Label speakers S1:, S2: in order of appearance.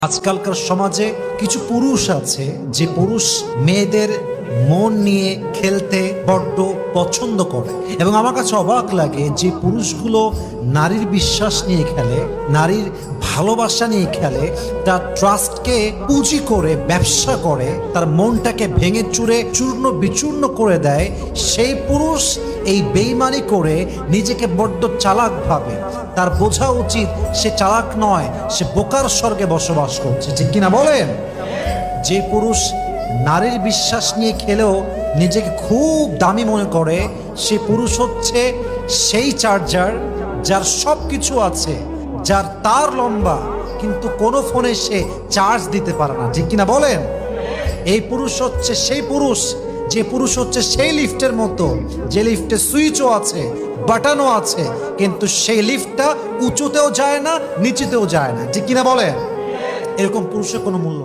S1: আজকালকার সমাজে কিছু পুরুষ আছে যে পুরুষ মেয়েদের মন নিয়ে খেলতে বড্ড পছন্দ করে এবং আমার কাছে অবাক লাগে যে পুরুষগুলো নারীর বিশ্বাস নিয়ে খেলে, নারীর ভালোবাসা নিয়ে খেলে, তার ট্রাস্টকে পুঁজি করে ব্যবসা করে, তার মনটাকে ভেঙে চুরে চূর্ণ বিচূর্ণ করে দেয়। সেই পুরুষ এই বেইমানি করে নিজেকে বড্ড চালাক ভাবে। তার বোঝা উচিত সে চালাক নয়, সে বোকার স্বর্গে বসবাস করছে। ঠিক কিনা বলেন? যে পুরুষ নারীর বিশ্বাস নিয়ে খেলেও নিজেকে খুব দামি মনে করে, সে পুরুষ হচ্ছে সেই চার্জার যার সব কিছু আছে, যার তার লম্বা কিন্তু কোনো ফোনে সে চার্জ দিতে পারে না। ঠিক কিনা বলেন? এই পুরুষ হচ্ছে সেই পুরুষ, যে পুরুষ হচ্ছে সেই লিফটের মতো, যে লিফটে সুইচও আছে, বাটনও আছে, কিন্তু সেই লিফটটা উঁচুতেও যায় না, নিচুতেও যায় না। ঠিক কিনা বলেন? এরকম পুরুষের কোনো মূল্য